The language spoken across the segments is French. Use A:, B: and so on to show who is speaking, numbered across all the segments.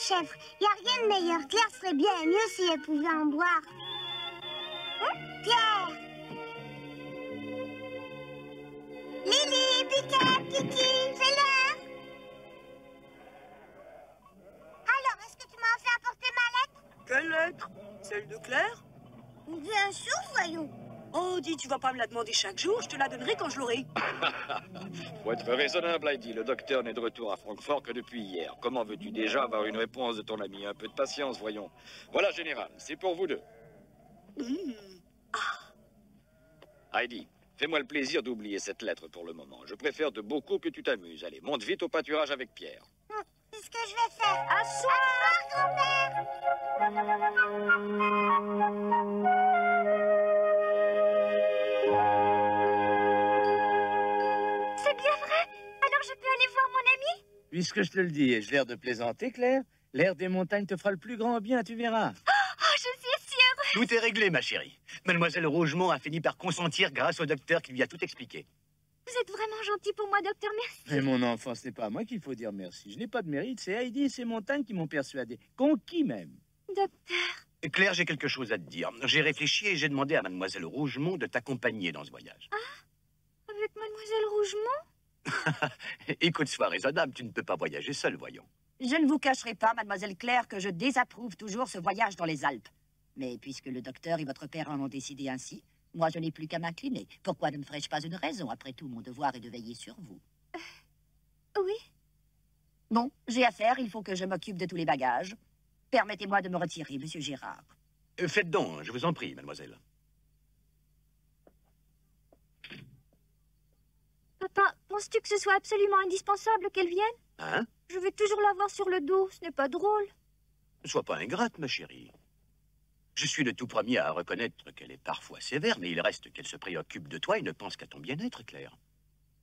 A: chèvre. Y a rien de meilleur. Claire serait bien mieux si elle pouvait en boire. Hein, Claire? Lily, Piquet, Kiki, c'est l'heure. Alors, est-ce que tu m'as fait apporter ma lettre?
B: Quelle lettre? Celle de Claire?
A: Bien sûr, voyons.
B: Oh, dis, tu vas pas me la demander chaque jour, je te la donnerai quand je l'aurai.
C: Faut être raisonnable, Heidi. Le docteur n'est de retour à Francfort que depuis hier. Comment veux-tu déjà avoir une réponse de ton ami? Un peu de patience, voyons. Voilà, général, c'est pour vous deux. Heidi, fais-moi le plaisir d'oublier cette lettre pour le moment. Je préfère de beaucoup que tu t'amuses. Allez, monte vite au pâturage avec Pierre.
A: C'est ce que je vais faire.
D: À soir,
A: grand-père.
D: C'est bien vrai? Alors je peux aller voir mon ami?
E: Puisque je te le dis, ai-je l'air de plaisanter, Claire? L'air des montagnes te fera le plus grand bien, tu verras.
D: Oh, je suis si heureuse!
F: Tout est réglé, ma chérie. Mademoiselle Rougemont a fini par consentir grâce au docteur qui lui a tout expliqué.
D: Vous êtes vraiment gentil pour moi, docteur, merci.
E: Mais mon enfant, ce n'est pas à moi qu'il faut dire merci. Je n'ai pas de mérite, c'est Heidi et ses montagnes qui m'ont persuadé. Conquis même.
D: Docteur...
F: Claire, j'ai quelque chose à te dire. J'ai réfléchi et j'ai demandé à Mademoiselle Rougemont de t'accompagner dans ce voyage.
D: Ah? Avec Mademoiselle Rougemont?
F: Écoute, sois raisonnable, tu ne peux pas voyager seule, voyons.
G: Je ne vous cacherai pas, mademoiselle Claire, que je désapprouve toujours ce voyage dans les Alpes. Mais puisque le docteur et votre père en ont décidé ainsi, moi je n'ai plus qu'à m'incliner. Pourquoi ne me ferais-je pas une raison? Après tout, mon devoir est de veiller sur vous.
D: Oui.
G: Bon, j'ai affaire, il faut que je m'occupe de tous les bagages. Permettez-moi de me retirer, monsieur Gérard.
F: Faites donc, je vous en prie, mademoiselle.
D: Papa, penses-tu que ce soit absolument indispensable qu'elle vienne?
F: Hein?
D: Je vais toujours l'avoir sur le dos, ce n'est pas drôle.
F: Ne sois pas ingrate, ma chérie. Je suis le tout premier à reconnaître qu'elle est parfois sévère, mais il reste qu'elle se préoccupe de toi et ne pense qu'à ton bien-être, Claire.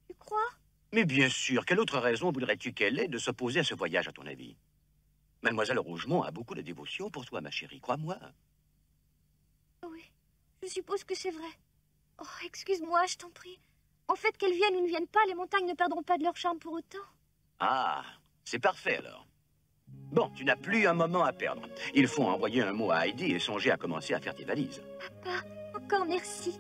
D: Tu crois?
F: Mais bien sûr, quelle autre raison voudrais-tu qu'elle ait de s'opposer à ce voyage, à ton avis? Mademoiselle Rougemont a beaucoup de dévotion pour toi, ma chérie, crois-moi.
D: Oui, je suppose que c'est vrai. Oh, excuse-moi, je t'en prie. En fait, qu'elles viennent ou ne viennent pas, les montagnes ne perdront pas de leur charme pour autant.
F: Ah, c'est parfait alors. Bon, tu n'as plus un moment à perdre. Il faut envoyer un mot à Heidi et songer à commencer à faire tes valises.
D: Papa, encore merci.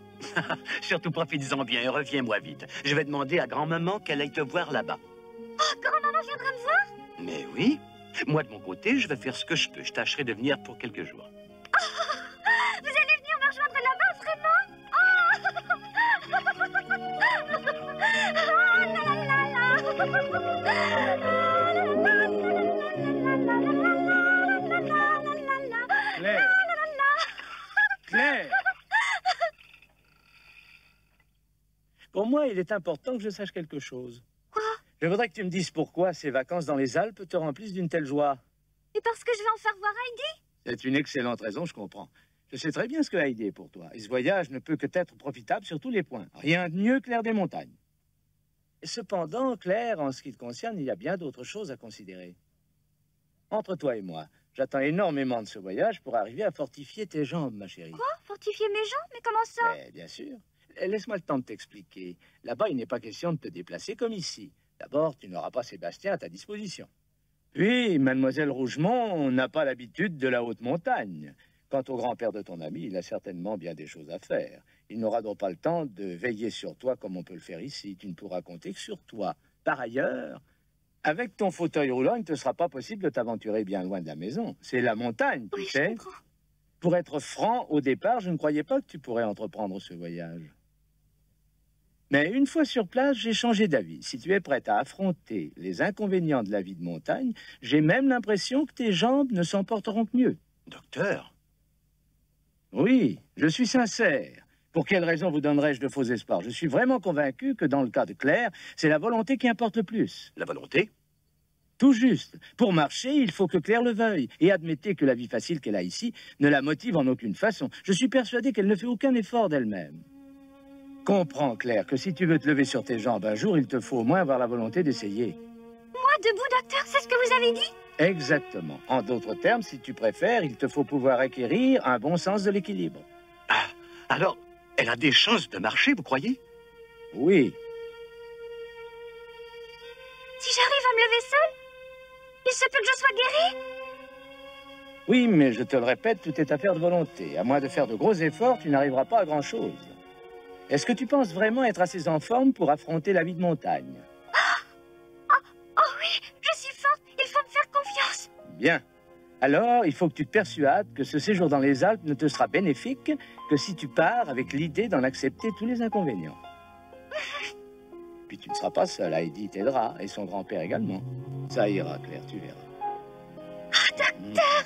F: Surtout profites-en bien et reviens-moi vite. Je vais demander à grand-maman qu'elle aille te voir là-bas.
D: Oh, grand-maman viendra me voir?
F: Mais oui. Moi, de mon côté, je vais faire ce que je peux. Je tâcherai de venir pour quelques jours.
D: Oh, vous allez venir me rejoindre là-bas, vraiment?
E: Claire! Claire! Pour moi, il est important que je sache quelque chose.
D: Quoi?
E: Je voudrais que tu me dises pourquoi ces vacances dans les Alpes te remplissent d'une telle joie.
D: Et parce que je vais en faire voir Heidi?
E: C'est une excellente raison, je comprends. Je sais très bien ce que Heidi est pour toi. Et ce voyage ne peut que être profitable sur tous les points. Rien de mieux que l'air des montagnes. Cependant, Claire, en ce qui te concerne, il y a bien d'autres choses à considérer. Entre toi et moi, j'attends énormément de ce voyage pour arriver à fortifier tes jambes, ma chérie.
D: Quoi? Fortifier mes jambes? Mais comment ça?
E: Mais bien sûr. Laisse-moi le temps de t'expliquer. Là-bas, il n'est pas question de te déplacer comme ici. D'abord, tu n'auras pas Sébastien à ta disposition. Puis, mademoiselle Rougemont n'a pas l'habitude de la haute montagne. Quant au grand-père de ton ami, il a certainement bien des choses à faire. Il n'aura donc pas le temps de veiller sur toi comme on peut le faire ici. Tu ne pourras compter que sur toi. Par ailleurs, avec ton fauteuil roulant, il ne te sera pas possible de t'aventurer bien loin de la maison. C'est la montagne, tu
D: Oui, je
E: sais.
D: comprends.
E: Pour être franc, au départ, je ne croyais pas que tu pourrais entreprendre ce voyage. Mais une fois sur place, j'ai changé d'avis. Si tu es prête à affronter les inconvénients de la vie de montagne, j'ai même l'impression que tes jambes ne s'en porteront que mieux.
F: Docteur?
E: Oui, je suis sincère. Pour quelle raison vous donnerais-je de faux espoirs? Je suis vraiment convaincu que dans le cas de Claire, c'est la volonté qui importe le plus.
F: La volonté?
E: Tout juste. Pour marcher, il faut que Claire le veuille. Et admettez que la vie facile qu'elle a ici ne la motive en aucune façon. Je suis persuadé qu'elle ne fait aucun effort d'elle-même. Comprends, Claire, que si tu veux te lever sur tes jambes un jour, il te faut au moins avoir la volonté d'essayer.
D: Moi, debout, docteur, c'est ce que vous avez dit?
E: Exactement. En d'autres termes, si tu préfères, il te faut pouvoir acquérir un bon sens de l'équilibre.
F: Ah, alors, elle a des chances de marcher, vous croyez?
E: Oui.
D: Si j'arrive à me lever seule, il se peut que je sois guérie?
E: Oui, mais je te le répète, tout est affaire de volonté. À moins de faire de gros efforts, tu n'arriveras pas à grand-chose. Est-ce que tu penses vraiment être assez en forme pour affronter la vie de montagne?
D: Oh oui, je suis forte. Il faut me faire confiance.
E: Bien. Alors, il faut que tu te persuades que ce séjour dans les Alpes ne te sera bénéfique que si tu pars avec l'idée d'en accepter tous les inconvénients. Puis tu ne seras pas seul, Heidi t'aidera, et son grand-père également. Ça ira, Claire, tu verras.
D: Oh, docteur!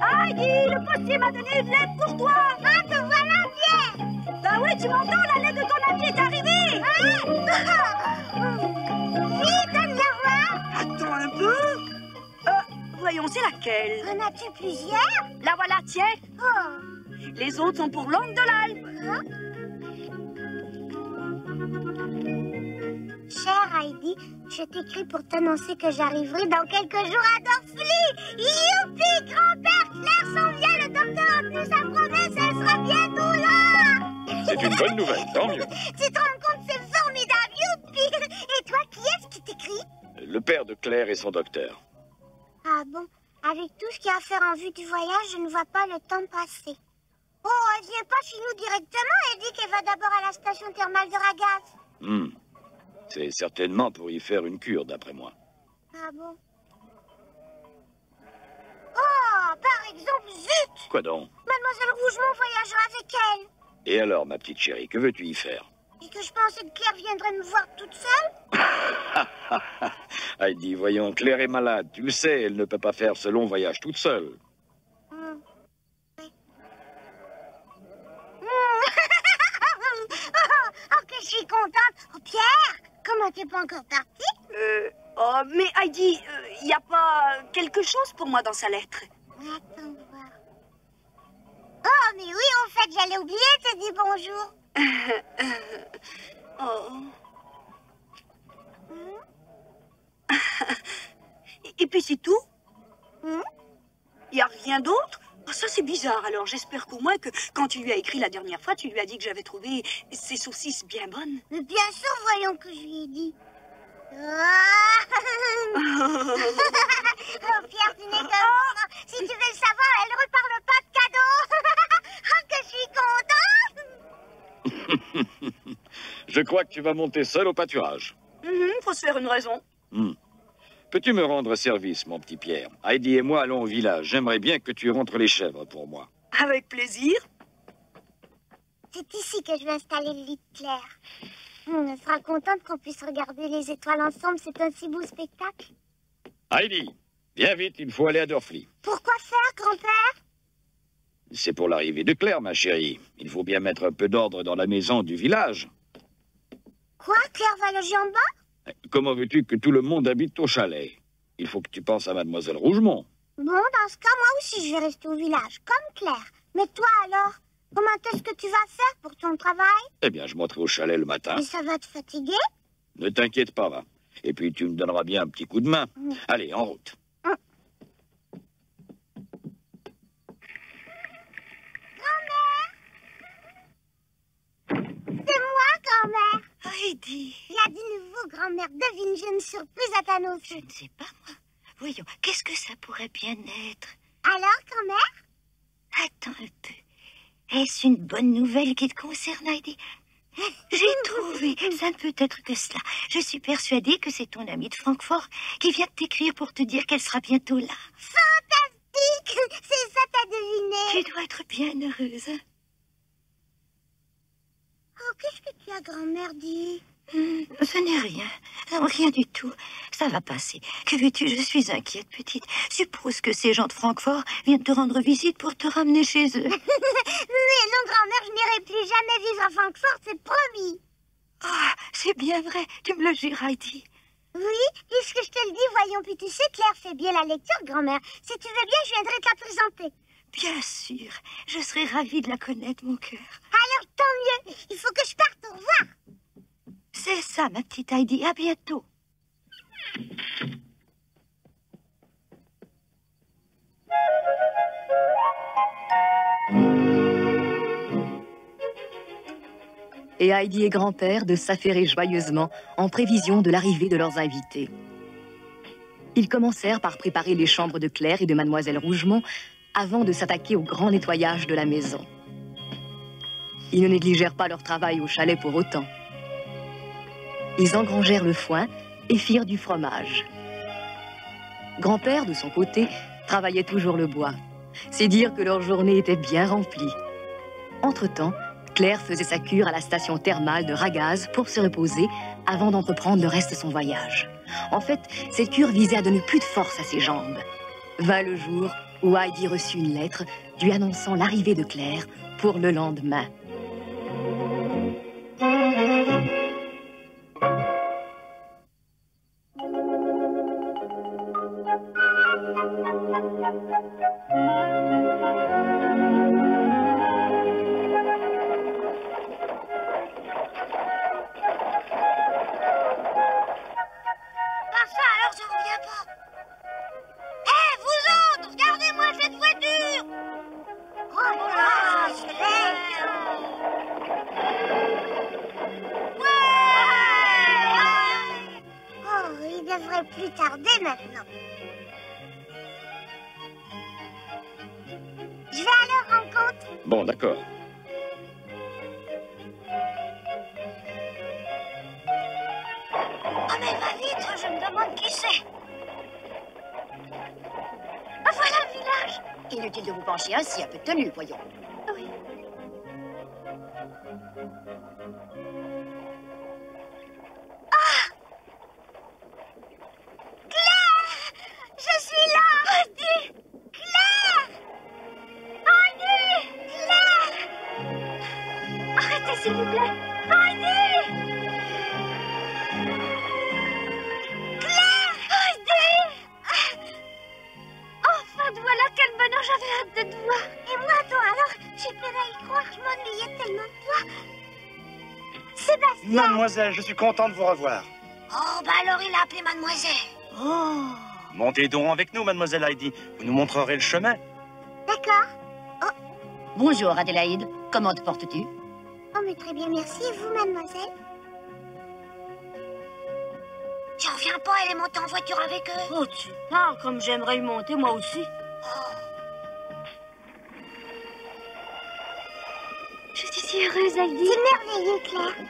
B: Heidi, le postier m'a donné une lettre pour toi.
A: Ah, te voilà bien.
B: Bah oui, tu m'entends, la lettre de ton ami est arrivée.
A: Vite, donne-la voir.
B: Attends un peu. Voyons, c'est laquelle?
A: En as-tu plusieurs?
B: La voilà, tiens.
A: Oh.
B: Les autres sont pour l'oncle de l'Alpe.
A: Chère Heidi, je t'écris pour t'annoncer que j'arriverai dans quelques jours à Dorfli. Youpi, grand-père Claire s'en vient, le docteur a tenu sa promesse, elle sera bientôt là.
C: C'est une bonne nouvelle, tant mieux.
A: Tu te rends compte, c'est formidable, youpi. Et toi, qui est-ce qui t'écrit?
C: Le père de Claire et son docteur.
A: Ah bon, avec tout ce qu'il y a à faire en vue du voyage, je ne vois pas le temps passer. Oh, elle vient pas chez nous directement, elle dit qu'elle va d'abord à la station thermale de Ragaz.
C: C'est certainement pour y faire une cure, d'après moi.
A: Ah bon? Oh, par exemple, zut!
C: Quoi donc?
A: Mademoiselle Rougemont voyagera avec elle.
C: Et alors, ma petite chérie, que veux-tu y faire?
A: Et que je pensais que Claire viendrait me voir toute seule?
C: Heidi, voyons, Claire est malade. Tu le sais, elle ne peut pas faire ce long voyage toute seule.
A: Oh, que je suis contente. Oh, Pierre, comment t'es pas encore parti?
B: Oh, mais Heidi, il n'y a pas quelque chose pour moi dans sa lettre?
A: Attends voir. Oh, mais oui, en fait, j'allais oublier de te dire bonjour.
B: Oh. Et puis c'est tout? Il n'y a rien d'autre? Oh, ça, c'est bizarre. Alors, j'espère qu'au moins que quand tu lui as écrit la dernière fois, tu lui as dit que j'avais trouvé ces saucisses bien bonnes.
A: Mais bien sûr, voyons que je lui ai dit. Oh, Pierre, tu n'es qu'un enfant. Si tu veux le savoir, elle ne reparle pas de cadeaux. Oh, que je suis contente.
C: Je crois que tu vas monter seul au pâturage.
B: Faut se faire une raison.
C: Peux-tu me rendre service, mon petit Pierre? Heidi et moi allons au village. J'aimerais bien que tu rentres les chèvres pour moi.
B: Avec plaisir.
A: C'est ici que je vais installer le lit de Claire. Elle sera contente qu'on puisse regarder les étoiles ensemble. C'est un si beau spectacle.
C: Heidi, viens vite, il faut aller à Dorfli.
A: Pourquoi faire, grand-père?
C: C'est pour l'arrivée de Claire, ma chérie. Il faut bien mettre un peu d'ordre dans la maison du village.
A: Quoi? Claire va loger en bas?
C: Comment veux-tu que tout le monde habite au chalet? Il faut que tu penses à mademoiselle Rougemont.
A: Bon, dans ce cas, moi aussi, je vais rester au village, comme Claire. Mais toi, alors? Comment est-ce que tu vas faire pour ton travail?
C: Eh bien, je monterai au chalet le matin.
A: Et ça va te fatiguer?
C: Ne t'inquiète pas, va. Et puis, tu me donneras bien un petit coup de main. Allez, en route.
A: Grand-mère? C'est moi, grand-mère.
G: Heidi.
A: Il y a du nouveau, grand-mère. Devine, j'ai une surprise à t'annoncer.
G: Je ne sais pas, moi. Voyons, qu'est-ce que ça pourrait bien être?
A: Alors, grand-mère?
G: Attends un peu. Est-ce une bonne nouvelle qui te concerne, Heidi? J'ai trouvé. Ça ne peut être que cela. Je suis persuadée que c'est ton amie de Francfort qui vient de t'écrire pour te dire qu'elle sera bientôt là.
A: Fantastique! C'est ça, t'as deviné.
G: Tu dois être bien heureuse. Hein?
A: Oh, qu'est-ce que tu as, grand-mère, dit?
G: Ce n'est rien. Non, rien du tout. Ça va passer. Que veux-tu? Je suis inquiète, petite. Suppose que ces gens de Francfort viennent te rendre visite pour te ramener chez eux.
A: Mais non, grand-mère, je n'irai plus jamais vivre à Francfort, c'est promis.
G: Ah, c'est bien vrai. Tu me le jures, Heidi.
A: Oui, puisque je te le dis, voyons, puis tu sais, Claire fait bien la lecture, grand-mère. Si tu veux bien, je viendrai te la présenter.
G: Bien sûr. Je serai ravie de la connaître, mon cœur.
A: Alors, tant mieux. Il faut que je parte au revoir.
G: C'est ça, ma petite Heidi. À bientôt.
H: Et Heidi et grand-père de s'affairer joyeusement en prévision de l'arrivée de leurs invités. Ils commencèrent par préparer les chambres de Claire et de Mademoiselle Rougemont avant de s'attaquer au grand nettoyage de la maison. Ils ne négligèrent pas leur travail au chalet pour autant. Ils engrangèrent le foin et firent du fromage. Grand-père, de son côté, travaillait toujours le bois. C'est dire que leur journée était bien remplie. Entre-temps, Claire faisait sa cure à la station thermale de Ragaz pour se reposer avant d'entreprendre le reste de son voyage. En fait, cette cure visait à donner plus de force à ses jambes. Vint le jour où Heidi reçut une lettre lui annonçant l'arrivée de Claire pour le lendemain.
A: Plus tarder maintenant. Je vais à leur rencontre.
C: Bon, d'accord.
A: Oh mais va vite, je me demande qui c'est. Ah, voilà le village.
G: Inutile de vous pencher ainsi, un peu de tenue, voyons.
D: Oui. S'il vous plaît. Heidi!
A: Claire!
D: Heidi! Enfin, te voilà, quel bonheur, j'avais hâte de te voir.
A: Et moi, toi, alors, j'ai peine à y croire, je m'ennuyais tellement de toi. Sébastien!
I: Mademoiselle, je suis content de vous revoir.
A: Oh, bah alors il a appelé mademoiselle.
G: Oh!
I: Montez donc avec nous, mademoiselle Heidi. Vous nous montrerez le chemin.
A: D'accord.
G: Bonjour, Adélaïde. Comment te portes-tu?
A: Oh, mais très bien, merci. Et vous, mademoiselle? J'en reviens pas, elle est montée en voiture avec eux.
B: Oh, tu parles comme j'aimerais y monter, moi aussi.
D: Je suis si heureuse, Heidi.
A: C'est merveilleux, Claire.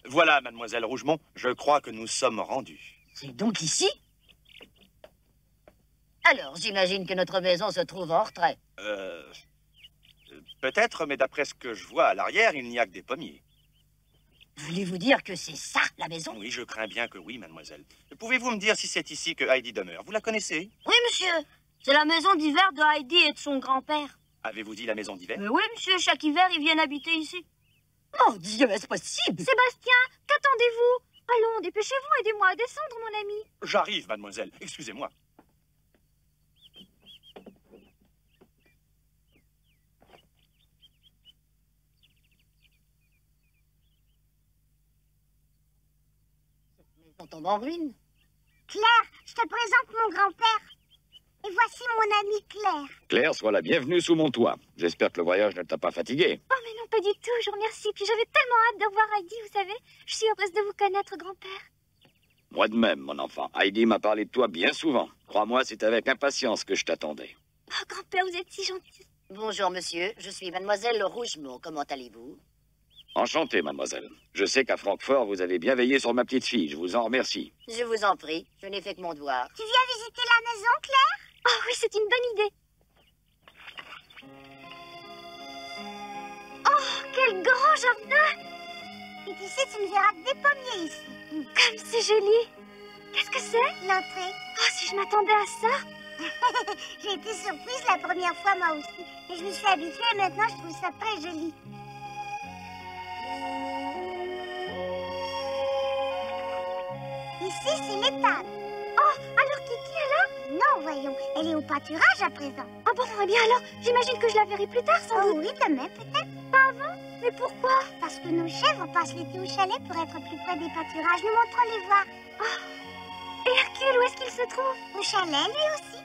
I: Voilà, mademoiselle Rougemont, je crois que nous sommes rendus.
G: C'est donc ici? Alors, j'imagine que notre maison se trouve en retrait.
I: Peut-être, mais d'après ce que je vois à l'arrière, il n'y a que des pommiers.
G: Voulez-vous dire que c'est ça, la maison?
I: Oui, je crains bien que oui, mademoiselle. Pouvez-vous me dire si c'est ici que Heidi demeure? Vous la connaissez?
B: Oui, monsieur. C'est la maison d'hiver de Heidi et de son grand-père.
I: Avez-vous dit la maison d'hiver?
B: Mais oui, monsieur, chaque hiver, ils viennent habiter ici.
G: Mon Dieu, est-ce possible?
D: Sébastien, qu'attendez-vous? Allons, dépêchez-vous, aidez-moi à descendre, mon ami.
I: J'arrive, mademoiselle. Excusez-moi.
G: On tombe en ruine.
A: Claire, je te présente mon grand-père. Et voici mon amie Claire.
C: Claire, sois la bienvenue sous mon toit. J'espère que le voyage ne t'a pas fatigué.
D: Oh, mais non, pas du tout, je vous remercie. Puis j'avais tellement hâte de voir Heidi, vous savez. Je suis heureuse de vous connaître, grand-père.
C: Moi de même, mon enfant. Heidi m'a parlé de toi bien souvent. Crois-moi, c'est avec impatience que je t'attendais.
D: Oh, grand-père, vous êtes si gentil.
G: Bonjour, monsieur. Je suis mademoiselle Rougemont. Comment allez-vous?
C: Enchanté, mademoiselle. Je sais qu'à Francfort, vous avez bien veillé sur ma petite fille. Je vous en remercie.
G: Je vous en prie. Je n'ai fait que mon devoir.
A: Tu viens visiter la maison, Claire?
D: Oh oui, c'est une bonne idée. Oh, quel grand jardin!
A: Et tu sais, tu ne verras que des pommiers ici.
D: Comme c'est joli. Qu'est-ce que c'est?
A: L'entrée.
D: Oh, si je m'attendais à ça.
A: J'ai été surprise la première fois, moi aussi. Et je me suis habituée et maintenant, je trouve ça très joli. Ici, c'est l'étable.
D: Oh, alors Kiki est là?
A: Non, voyons. Elle est au pâturage à présent.
D: Ah bon, eh bien alors, j'imagine que je la verrai plus tard, sans
A: Oh
D: doute.
A: oui, demain peut-être.
D: Pas avant? Mais pourquoi?
A: Parce que nos chèvres passent l'été au chalet pour être plus près des pâturages. Nous montrons les voir.
D: Et Hercule, où est-ce qu'il se trouve?
A: Au chalet, lui aussi.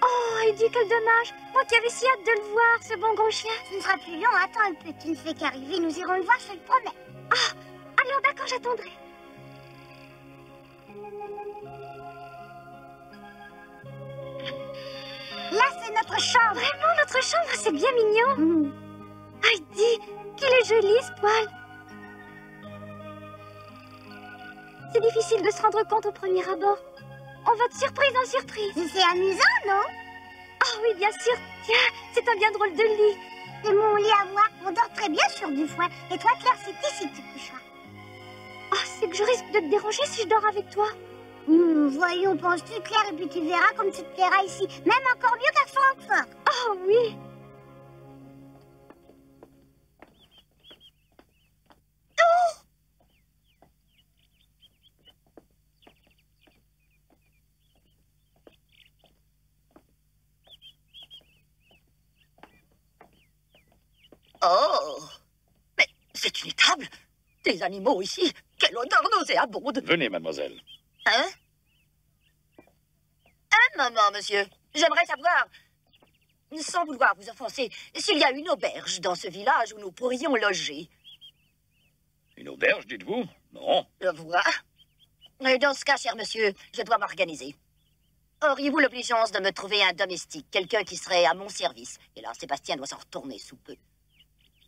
D: Oh, Heidi, quel dommage. Moi qui avais si hâte de le voir, ce bon gros chien.
A: Ce ne sera plus long. Attends un peu. Tu ne fais qu'arriver. Nous irons le voir, je te le promets.
D: Alors d'accord, j'attendrai.
A: Là, c'est notre chambre.
D: Vraiment, notre chambre, c'est bien mignon. Heidi, qu'il est joli, ce poil. C'est difficile de se rendre compte au premier abord. On va de surprise en surprise.
A: Mais c'est amusant, non?
D: Oh oui, bien sûr. Tiens, c'est un bien drôle de lit.
A: C'est mon lit à moi. On dort très bien sur du foin. Et toi, Claire, c'est ici que tu coucheras.
D: Oh, c'est que je risque de te déranger si je dors avec toi.
A: Voyons, penses-tu, Claire, et puis tu verras comme tu te plairas ici. Même encore mieux qu'à Francfort.
D: Oh oui.
G: Oh! Mais c'est une étable! Des animaux ici! Quelle odeur nauséabonde!
C: Venez, mademoiselle.
G: Hein? Un moment, monsieur. J'aimerais savoir, sans vouloir vous offenser, s'il y a une auberge dans ce village où nous pourrions loger.
C: Une auberge, dites-vous? Non.
G: Le voilà. Et dans ce cas, cher monsieur, je dois m'organiser. Auriez-vous l'obligeance de me trouver un domestique, quelqu'un qui serait à mon service? Et là, Sébastien doit s'en retourner sous peu.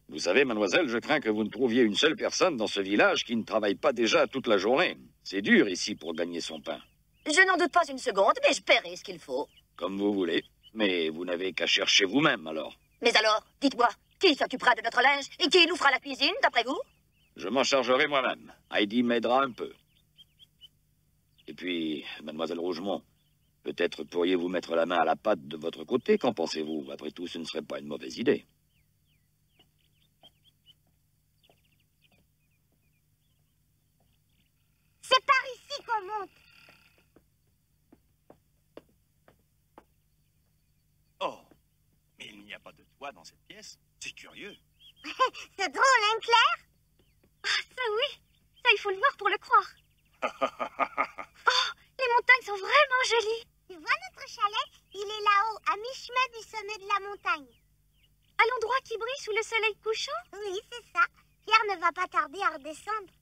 C: Vous savez, mademoiselle, je crains que vous ne trouviez une seule personne dans ce village qui ne travaille pas déjà toute la journée. C'est dur ici pour gagner son pain.
G: Je n'en doute pas une seconde, mais je paierai ce qu'il faut.
C: Comme vous voulez. Mais vous n'avez qu'à chercher vous-même, alors.
G: Mais alors, dites-moi, qui s'occupera de notre linge et qui nous fera la cuisine, d'après vous?
C: Je m'en chargerai moi-même. Heidi m'aidera un peu. Et puis, mademoiselle Rougemont, peut-être pourriez-vous mettre la main à la pâte de votre côté, qu'en pensez-vous? Après tout, ce ne serait pas une mauvaise idée.
A: C'est par ici qu'on monte.
I: Oh, mais il n'y a pas de toit dans cette pièce. C'est curieux.
A: C'est drôle, hein, Claire?
D: Ah, ça oui. Ça, il faut le voir pour le croire. Oh, les montagnes sont vraiment jolies.
A: Tu vois notre chalet? Il est là-haut, à mi-chemin du sommet de la montagne.
D: À l'endroit qui brille sous le soleil couchant?
A: Oui, c'est ça. Pierre ne va pas tarder à redescendre.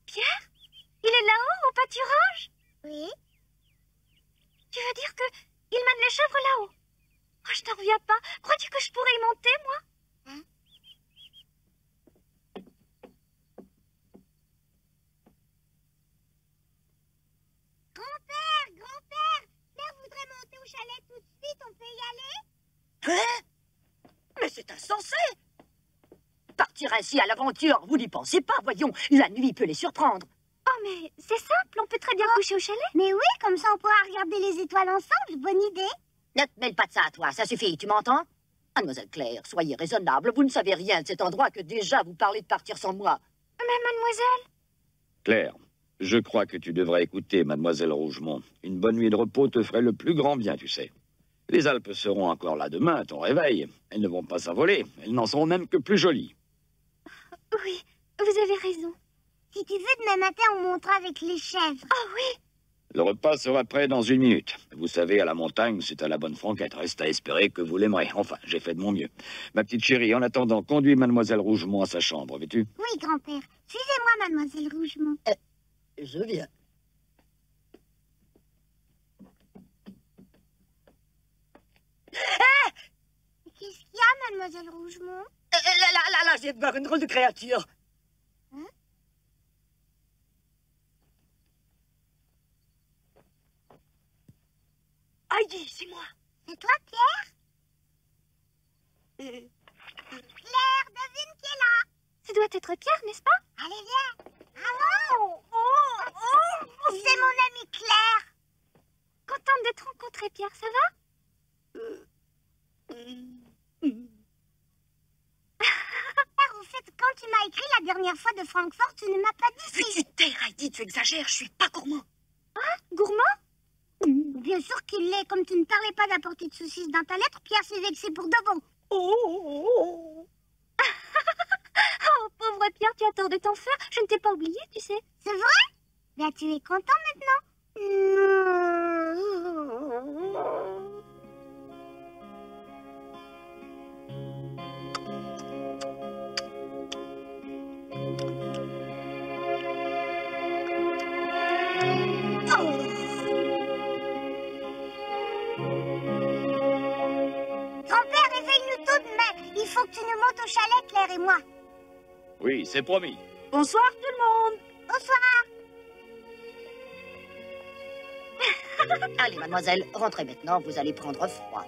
D: Pierre? Il est là-haut, au pâturage?
A: Oui.
D: Tu veux dire que il mène les chèvres là-haut? Oh, je n'en reviens pas. Crois-tu que je pourrais y monter, moi?
A: Hein? Grand-père, Claire voudrait monter au chalet tout de suite. On peut y aller?
G: Hein? Mais c'est insensé! Partir ainsi à l'aventure, vous n'y pensez pas, voyons. La nuit peut les surprendre.
D: Oh, mais c'est simple. On peut très bien coucher au chalet.
A: Mais oui, comme ça on pourra regarder les étoiles ensemble. Bonne idée.
G: Ne te mêle pas de ça à toi, ça suffit, tu m'entends? Mademoiselle Claire, soyez raisonnable. Vous ne savez rien de cet endroit que déjà vous parlez de partir sans moi.
D: Mais mademoiselle...
C: Claire, je crois que tu devrais écouter mademoiselle Rougemont. Une bonne nuit de repos te ferait le plus grand bien, tu sais. Les Alpes seront encore là demain à ton réveil. Elles ne vont pas s'envoler. Elles n'en seront même que plus jolies.
D: Oui, vous avez raison.
A: Si tu veux, demain matin, on montera avec les chèvres.
D: Oh oui.
C: Le repas sera prêt dans 1 minute. Vous savez, à la montagne, c'est à la bonne franquette. Reste à espérer que vous l'aimerez. Enfin, j'ai fait de mon mieux. Ma petite chérie, en attendant, conduis mademoiselle Rougemont à sa chambre, veux-tu?
A: Oui, grand-père. Suivez-moi, mademoiselle Rougemont.
G: Je viens.
A: Qu'est-ce qu'il y a, mademoiselle Rougemont?
G: Là, j'ai peur, une drôle de créature.
A: Hein?
B: Heidi, c'est moi.
A: C'est toi, Pierre? Claire, devine qui est là?
D: Ça doit être Pierre, n'est-ce pas?
A: Allez, viens. Allons. C'est mon amie Claire.
D: Contente de te rencontrer, Pierre, ça va?
A: Au fait, quand tu m'as écrit la dernière fois de Francfort, tu ne m'as pas dit
G: Mais
A: si...
G: tu t'es, Heidi, tu exagères, je suis pas gourmand.
D: Gourmand?
A: Bien sûr qu'il l'est. Comme tu ne parlais pas d'apporter de saucisses dans ta lettre, Pierre s'est vexé pour de bon.
D: Oh, pauvre Pierre, tu as tort de t'en faire. Je ne t'ai pas oublié, tu sais.
A: C'est vrai? Ben, tu es content maintenant? Grand-père, réveille-nous tout de même. Il faut que tu nous montes au chalet, Claire et moi.
C: Oui, c'est promis.
B: Bonsoir tout le monde.
A: Bonsoir.
G: Allez, mademoiselle, rentrez maintenant, vous allez prendre froid.